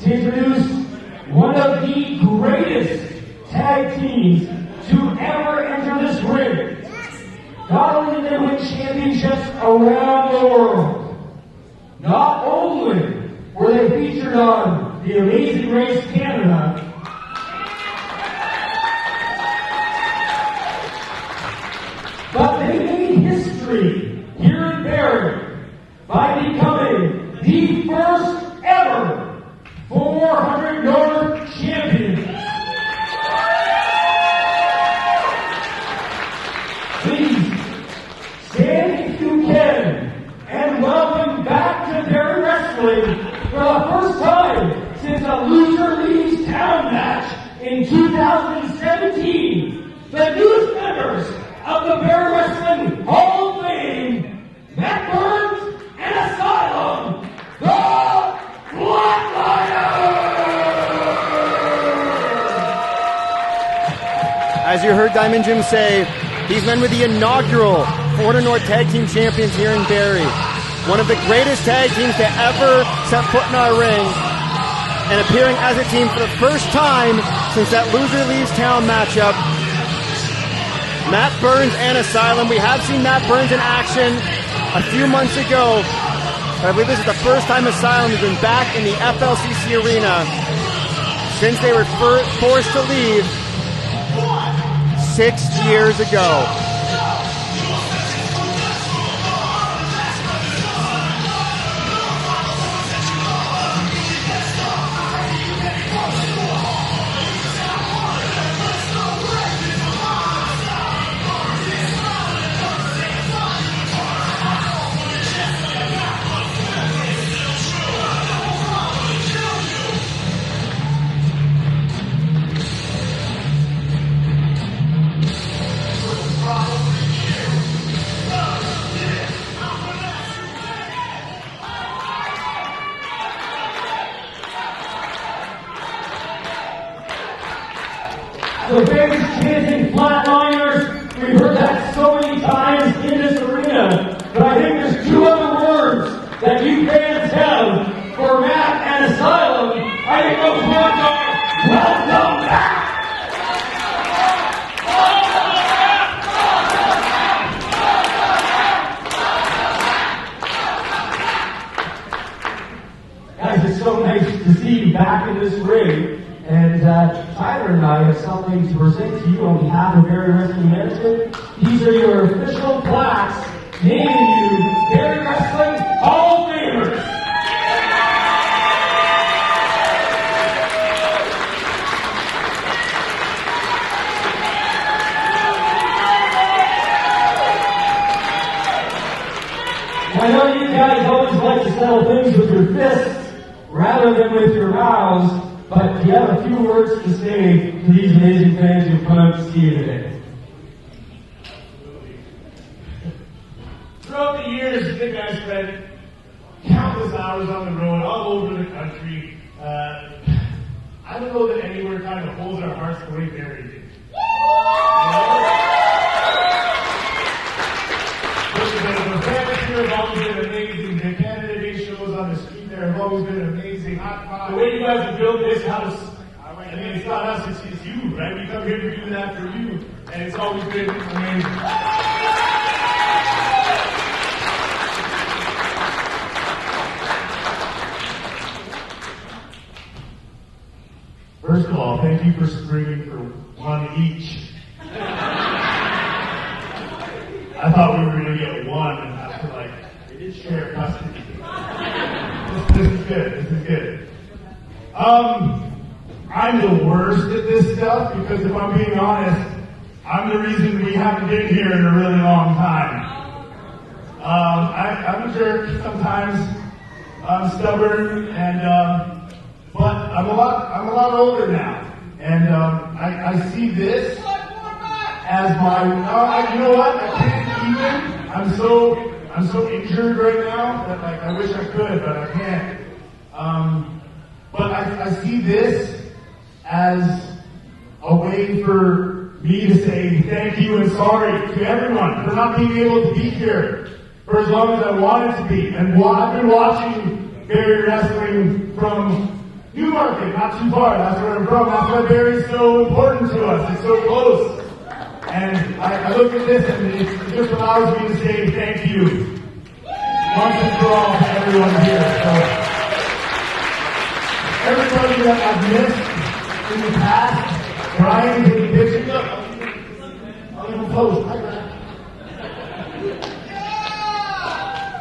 to introduce one of the greatest tag teams to ever enter this ring. Not only did they win championships around the world, not only were they featured on The Amazing Race Canada, but they made history here in Barrie by becoming the first ever 400 North champions. Please stand if you can and welcome back to Barrie Wrestling for the first time since a loser leaves town match in 2017, the newest members of the Barrie Wrestling Hall of Fame, Matt Burns and Asylum, the Flatliners! As you heard Diamond Jim say, these men were the inaugural 400 North Tag Team Champions here in Barrie. One of the greatest tag teams to ever set foot in our ring, and appearing as a team for the first time since that loser leaves town matchup. Matt Burns and Asylum. We have seen Matt Burns in action a few months ago, but I believe this is the first time Asylum has been back in the FLCC arena since they were forced to leave 6 years ago. The fans chanting Flatliners, we've heard that so many times in this arena, but I think there's two other words that you fans have for Matt and Asylum. I think those words are, welcome back! Guys, it's so nice to see you back in this ring. And Tyler and I have something to present to you on behalf of Barrie Wrestling Management. These are your official plaques naming you Barrie Wrestling Hall of Famers. I know you guys always like to settle things with your fists rather than with your mouths. But do you have a few words to say to these amazing fans who've come out to see you today? Throughout the years, Nick and I spent countless hours on the road, all over the country. I don't know that anywhere kind of holds our hearts the way Barrie did. The fans here have always been amazing. The Canada Day shows on the street there have always been amazing. The way you guys have built this house, I mean, it's not us, it's you, right? We come here to do that for you, and it's always been amazing. First of all, thank you for springing for one each. I thought we were going to get one and have to, we did share custody. This is good, this is good. I'm the worst at this stuff because if I'm being honest, I'm the reason we haven't been here in a really long time. I'm a jerk sometimes. I'm stubborn, and but I'm a lot older now, and I see this as my. You know what? I can't even. I'm so injured right now that I wish I could, but I can't. But I see this as a way for me to say thank you and sorry to everyone for not being able to be here for as long as I wanted to be. And I've been watching Barrie Wrestling from New Newmarket, not too far. That's where I'm from. That's why Barrie's so important to us. It's so close. And I look at this and it just allows me to say thank you. Once and for all to everyone here. So, everybody that I've missed in the past, Brian, taking pictures up. I'll even post.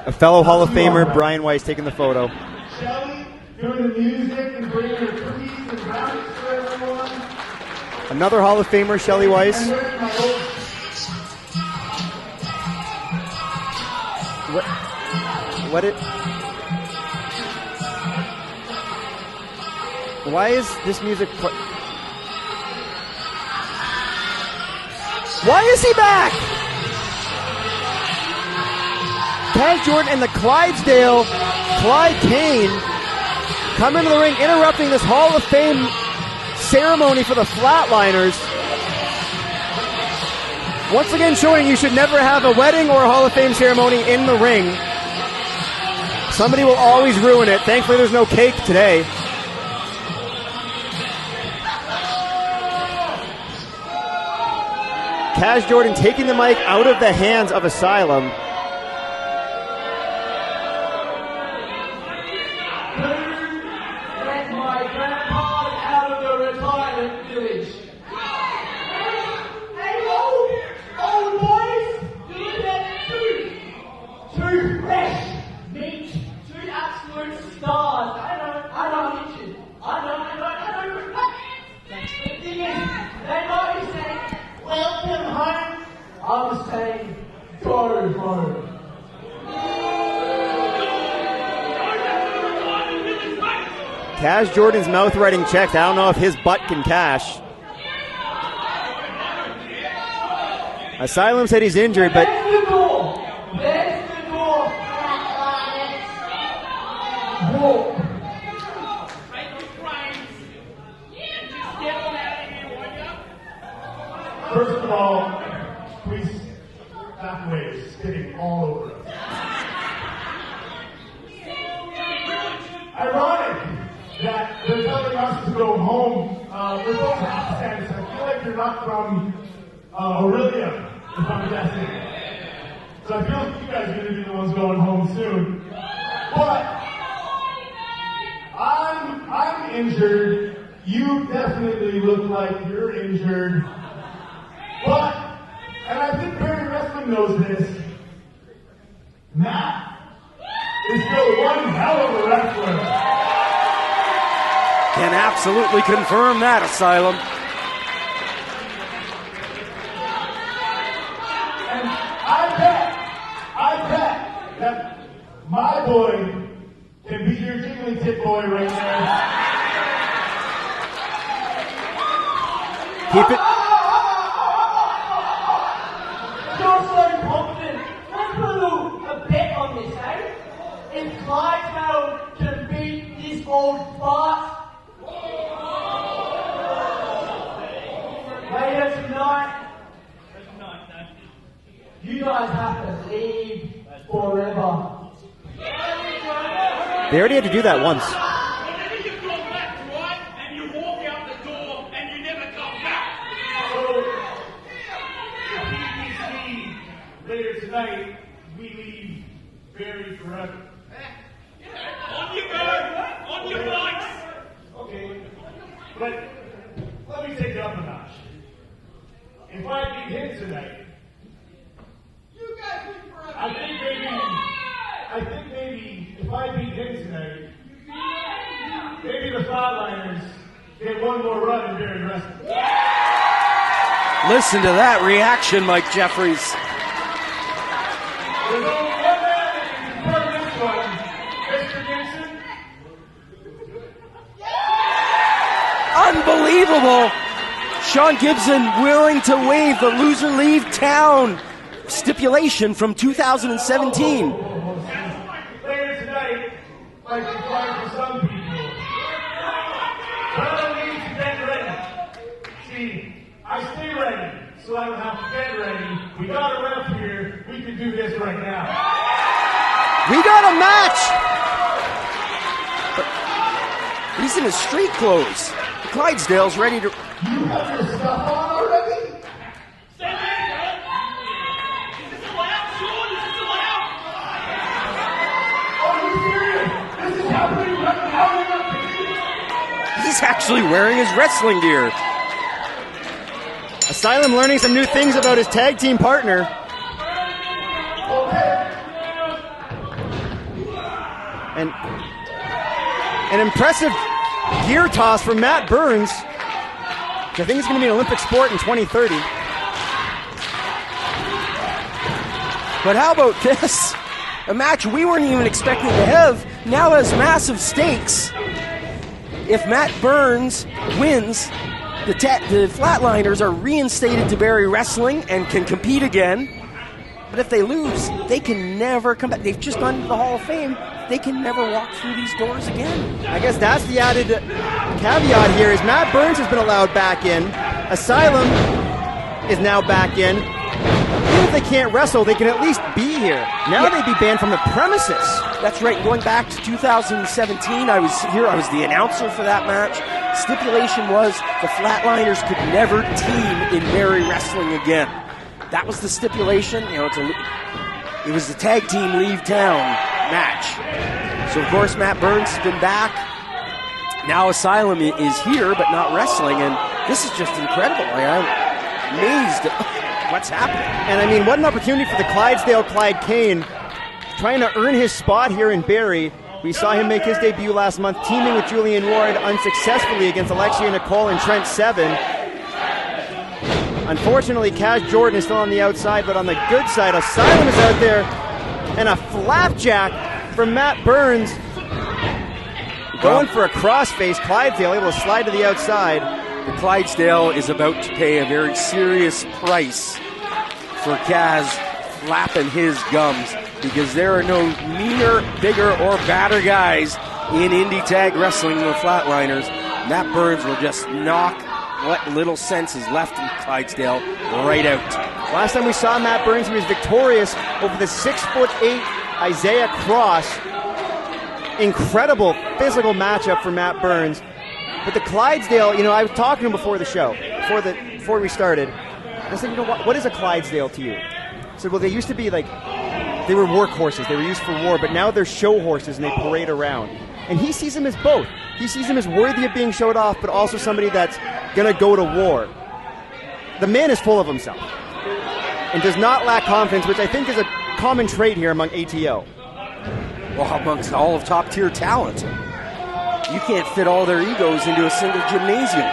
A fellow Hall of Famer, Brian Weiss, taking the photo. Shelly doing the music and bringing her cookies and brownies for everyone. Another Hall of Famer, Shelly Weiss. Why is this music Why is he back? Kaz Jordan and the Clydesdale Clyde Kane come into the ring, interrupting this Hall of Fame ceremony for the Flatliners. Once again showing you should never have a wedding or a Hall of Fame ceremony in the ring. Somebody will always ruin it. Thankfully there's no cake today. Kaz Jordan taking the mic out of the hands of Asylum. Kaz Jordan's mouth writing checks. I don't know if his butt can cash. Asylum said he's injured, but There's the door, Walk. First of all, please back away, spitting all over us. Ironic that they're telling us to go home. We're both accents. I feel like you're not from Aurelia, if I'm guessing. So I feel like you guys are going to be the ones going home soon. But I'm injured. You definitely look like you're injured. But, and I think Barrie Wrestling knows this, Matt is still one hell of a wrestler. Can absolutely confirm that, Asylum. And I bet that my boy can be your jiggly tip boy right there. keep it. You're so confident. Let's put a bet on this, eh? If Clydesdale can beat this old fart, later tonight, you guys have to leave forever. They already had to do that once. Whenever you've gone back to right and you walk out the door and you never come back. So, later tonight, we leave Barrie forever. On you go! On your bikes! Okay, but let me take it up a notch. If I beat him tonight, You guys leave forever. I think maybe if I beat him tonight, maybe the Flatliners get one more run in Barrie Wrestling. Listen to that reaction, Mike Jeffries. There's only one man that can confirm this one, Mr. Gibson. Unbelievable. Sean Gibson willing to waive the loser leave town stipulation from 2017. Later tonight, like it's fine for some people. But I need to get ready. See, I stay ready, so I don't have to get ready. We got a ref here. We can do this right now. We got a match. He's in his street clothes. Clydesdale's ready to... You have your stuff on already? Stay there, Dad. Is this allowed? Sure, this is allowed. Are you serious? This is happening right now. He's actually wearing his wrestling gear. Asylum learning some new things about his tag team partner. And an impressive gear toss from Matt Burns, which I think is going to be an Olympic sport in 2030. But how about this? A match we weren't even expecting to have now has massive stakes. If Matt Burns wins, the Flatliners are reinstated to Barrie Wrestling and can compete again. But if they lose, they can never come back. They've just gone to the Hall of Fame. They can never walk through these doors again. I guess that's the added caveat here is Matt Burns has been allowed back in. Asylum is now back in. Even if they can't wrestle, they can at least be here. Now they'd be banned from the premises. That's right. Going back to 2017, I was here. I was the announcer for that match. Stipulation was the Flatliners could never team in Barrie Wrestling again. That was the stipulation. You know, it was the tag team leave town match. So of course Matt Burns has been back. Now Asylum is here, but not wrestling, and this is just incredible. I'm amazed at what's happening. And I mean, what an opportunity for the Clydesdale Clyde Kane, trying to earn his spot here in Barrie. We saw him make his debut last month, teaming with Julian Ward unsuccessfully against Alexia Nicole and Trent Seven. Unfortunately, Kaz Jordan is still on the outside, but on the good side, Asylum is out there, and a flapjack from Matt Burns. Going for a crossface, Clydesdale able to slide to the outside. The Clydesdale is about to pay a very serious price for Kaz flapping his gums, because there are no meaner, bigger, or badder guys in indie tag wrestling than the Flatliners. Matt Burns will just knock what little sense is left in Clydesdale right out. Last time we saw Matt Burns, he was victorious over the 6'8" Isaiah Cross. Incredible physical matchup for Matt Burns. But the Clydesdale, you know, I was talking to him before the show, before we started. I said, you know, what is a Clydesdale to you? I said, well, they used to be like, they were workhorses. They were used for war, but now they're show horses and they parade around. And he sees them as both. He sees him as worthy of being showed off, but also somebody that's going to go to war. The man is full of himself and does not lack confidence, which I think is a common trait here among ATO. Well, amongst all of top-tier talent. You can't fit all their egos into a single gymnasium.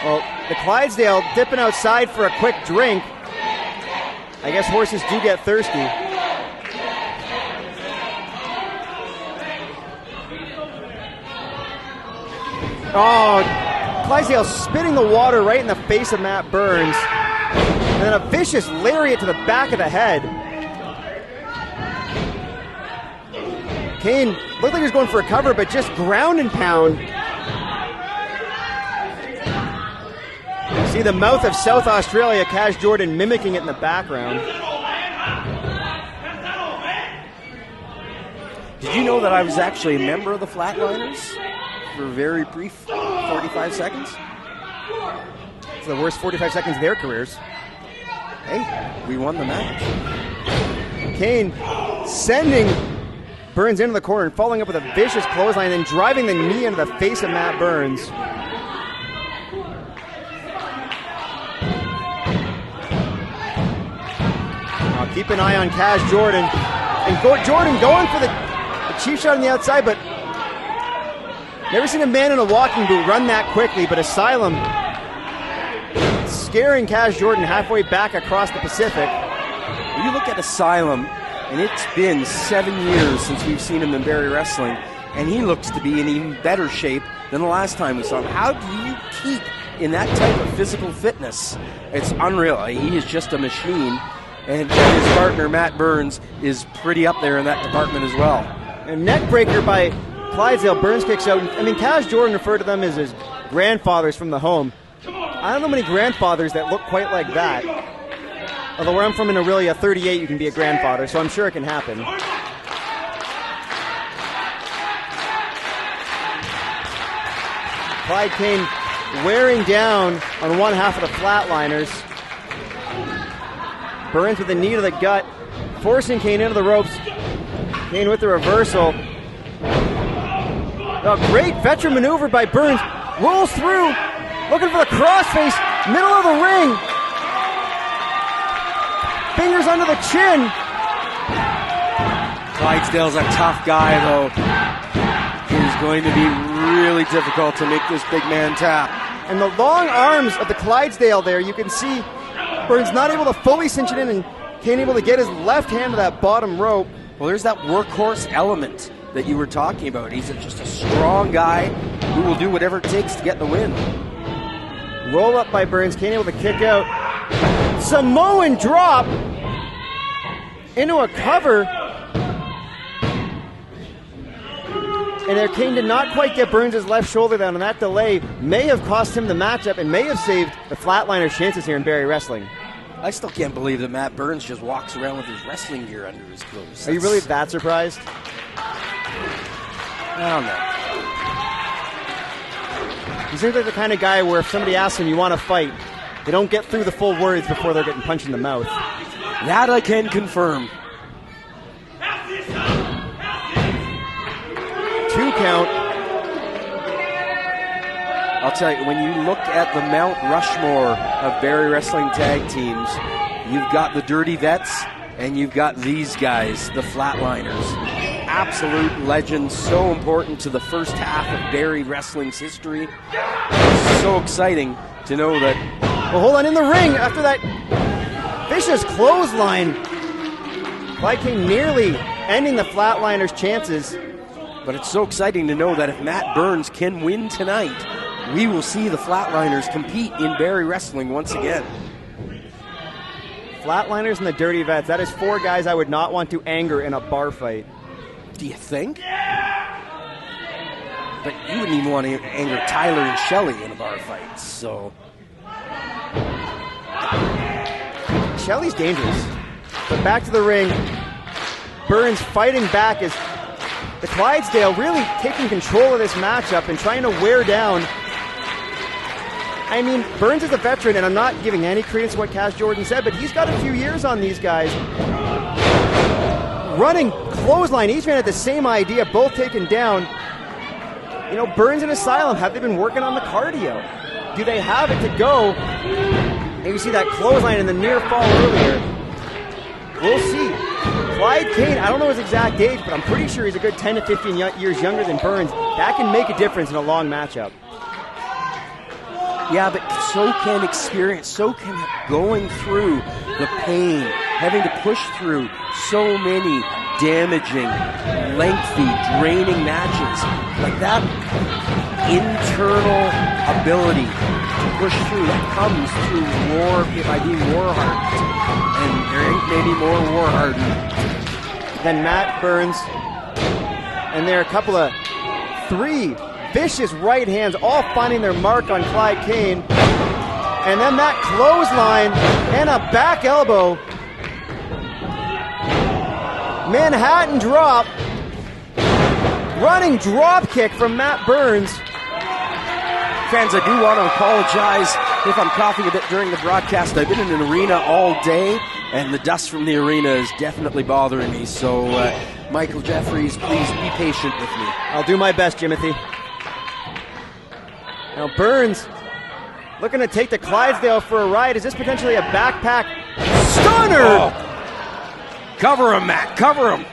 Well, the Clydesdale dipping outside for a quick drink. I guess horses do get thirsty. Oh, Clydesdale spitting the water right in the face of Matt Burns. And then a vicious lariat to the back of the head. Kane looked like he was going for a cover, but just ground and pound. See the mouth of South Australia, Kaz Jordan mimicking it in the background. Did you know that I was actually a member of the Flatliners for a very brief 45 seconds? It's the worst 45 seconds of their careers. Hey, we won the match. Kane sending Burns into the corner and following up with a vicious clothesline and then driving the knee into the face of Matt Burns. Keep an eye on Kaz Jordan. And Jordan going for the cheap shot on the outside, but never seen a man in a walking boot run that quickly, but Asylum scaring Kaz Jordan halfway back across the Pacific. You look at Asylum, and it's been 7 years since we've seen him in Barrie Wrestling, and he looks to be in even better shape than the last time we saw him. How do you keep in that type of physical fitness? It's unreal. He is just a machine, and his partner, Matt Burns, is pretty up there in that department as well. And neck breaker by Clydesdale. Burns kicks out. I mean, Kaz Jordan referred to them as his grandfathers from the home. I don't know many grandfathers that look quite like that. Although where I'm from in Aurelia, 38 you can be a grandfather, so I'm sure it can happen. Clyde Kane wearing down on one half of the Flatliners. Burns with a knee to the gut, forcing Kane into the ropes. Kane with the reversal. A great veteran maneuver by Burns. Rolls through, looking for the crossface, middle of the ring. Fingers under the chin. Clydesdale's a tough guy, though. It is going to be really difficult to make this big man tap. And the long arms of the Clydesdale there, you can see Burns not able to fully cinch it in and Kane able to get his left hand to that bottom rope. Well, there's that workhorse element that you were talking about. He's just a strong guy who will do whatever it takes to get the win. Roll up by Burns, Kane able to kick out. Samoan drop into a cover. And there, Kane did not quite get Burns' left shoulder down, and that delay may have cost him the matchup and may have saved the Flatliners' chances here in Barrie Wrestling. I still can't believe that Matt Burns just walks around with his wrestling gear under his clothes. Are you really that surprised? I don't know. He seems like the kind of guy where if somebody asks him, you want to fight, they don't get through the full words before they're getting punched in the mouth. That I can confirm. 2 count. I'll tell you, when you look at the Mount Rushmore of Barrie Wrestling tag teams, you've got the Dirty Vets and you've got these guys, the Flatliners. Absolute legends, so important to the first half of Barrie Wrestling's history. So exciting to know that. Well, hold on, in the ring after that vicious clothesline. Clyde Kane nearly ending the Flatliners' chances. But it's so exciting to know that if Matt Burns can win tonight, we will see the Flatliners compete in Barrie Wrestling once again. Flatliners and the Dirty Vets. That is 4 guys I would not want to anger in a bar fight. Do you think? But you wouldn't even want to anger Tyler and Shelley in a bar fight, so. Shelley's dangerous. But back to the ring. Burns fighting back as the Clydesdale really taking control of this matchup and trying to wear down. I mean, Burns is a veteran, and I'm not giving any credence to what Cass Jordan said, but he's got a few years on these guys. Running clothesline, each man had the same idea, both taken down. You know, Burns and Asylum, have they been working on the cardio? Do they have it to go? And you see that clothesline in the near fall earlier. We'll see. Clyde Kane, I don't know his exact age, but I'm pretty sure he's a good 10 to 15 years younger than Burns. That can make a difference in a long matchup. Yeah, but so can experience, so can going through the pain, having to push through so many damaging, lengthy, draining matches. Like that internal ability to push through, that comes through by being war hardened. And there ain't maybe more war hardened than Matt Burns. And there are a couple of 3 vicious right hands, all finding their mark on Clyde Kane. And then that clothesline and a back elbow. Manhattan drop. Running drop kick from Matt Burns. Fans, I do want to apologize if I'm coughing a bit during the broadcast. I've been in an arena all day, and the dust from the arena is definitely bothering me. So, Michael Jeffries, please be patient with me. I'll do my best, Jimothy. Now Burns looking to take the Clydesdale for a ride. Is this potentially a backpack stunner? Oh. Cover him, Matt. Cover him.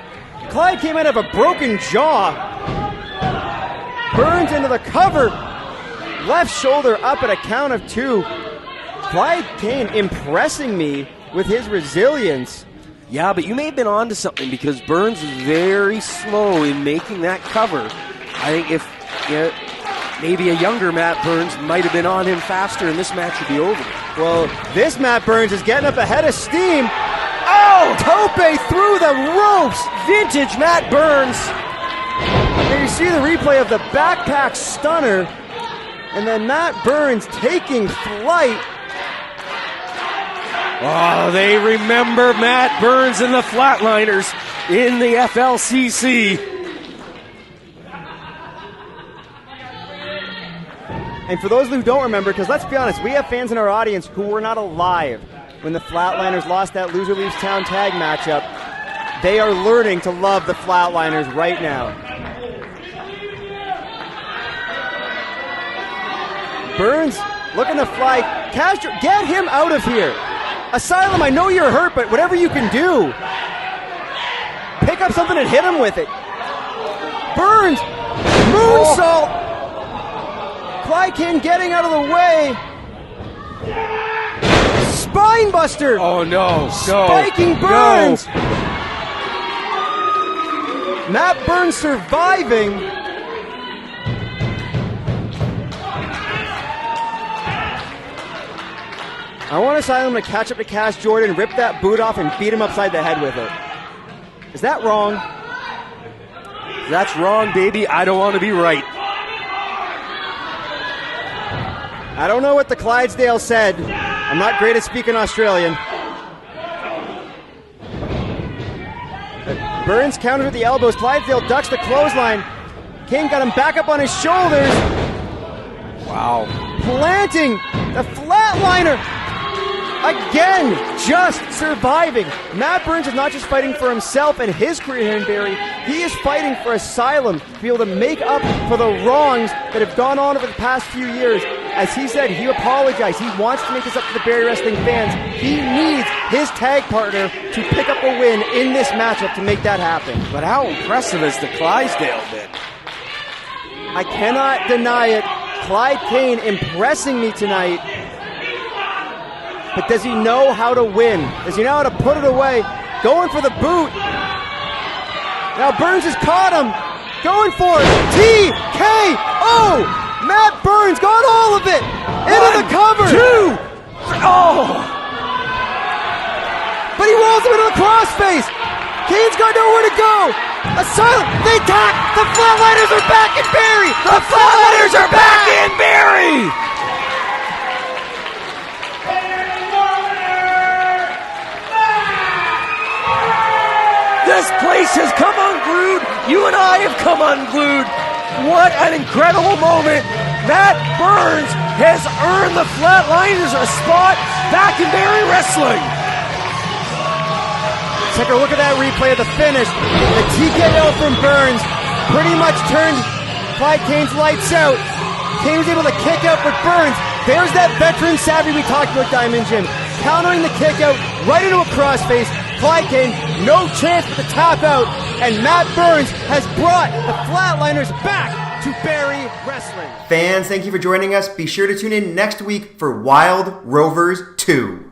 Clyde came out of a broken jaw. Burns into the cover. Left shoulder up at a count of 2. Clyde Kane impressing me with his resilience. Yeah, but you may have been onto something because Burns is very slow in making that cover. I think if maybe a younger Matt Burns might have been on him faster and this match would be over. Well, this Matt Burns is getting up ahead of steam. Oh! Tope through the ropes! Vintage Matt Burns! There you see the replay of the backpack stunner. And then Matt Burns taking flight. Oh, they remember Matt Burns and the Flatliners in the FLCC. And for those who don't remember, because let's be honest, we have fans in our audience who were not alive when the Flatliners lost that Loser Leaves Town tag matchup. They are learning to love the Flatliners right now. Burns looking to fly. Castro, get him out of here. Asylum, I know you're hurt, but whatever you can do. Pick up something and hit him with it. Burns, moonsault. Clyde Kane getting out of the way. Spinebuster. Oh, no. Spiking Burns. No. Matt Burns surviving. I want Asylum to catch up to Cass Jordan, rip that boot off, and beat him upside the head with it. Is that wrong? That's wrong, baby. I don't want to be right. I don't know what the Clydesdale said. I'm not great at speaking Australian. Burns countered with the elbows. Clydesdale ducks the clothesline. King got him back up on his shoulders. Wow. Planting the Flatliner. Again, just surviving. Matt Burns is not just fighting for himself and his career here in Barrie. He is fighting for Asylum to be able to make up for the wrongs that have gone on over the past few years. As he said, he apologized. He wants to make this up to the Barrie Wrestling fans. He needs his tag partner to pick up a win in this matchup to make that happen. But how impressive has the Clydesdale been? I cannot deny it. Clyde Kane impressing me tonight. But does he know how to win? Does he know how to put it away? Going for the boot. Now Burns has caught him. Going for it. TKO! Matt Burns got all of it. Into the cover. 2. Oh! But he rolls him into the crossface. Kane's got nowhere to go. Asylum. They attack. The Flatliners are back in Barrie. The Flatliners are back in Barrie! This place has come unglued. You and I have come unglued. What an incredible moment. Matt Burns has earned the Flatliners a spot back in Barrie Wrestling. Take a look at that replay of the finish. The TKO from Burns pretty much turned Clyde Kane's lights out. Kane was able to kick out, but Burns, there's that veteran savvy we talked about, Diamond Jim. Countering the kick out right into a crossface. Clyde Kane, no chance but to tap out, and Matt Burns has brought the Flatliners back to Barrie Wrestling. Fans, thank you for joining us. Be sure to tune in next week for Wild Rovers 2.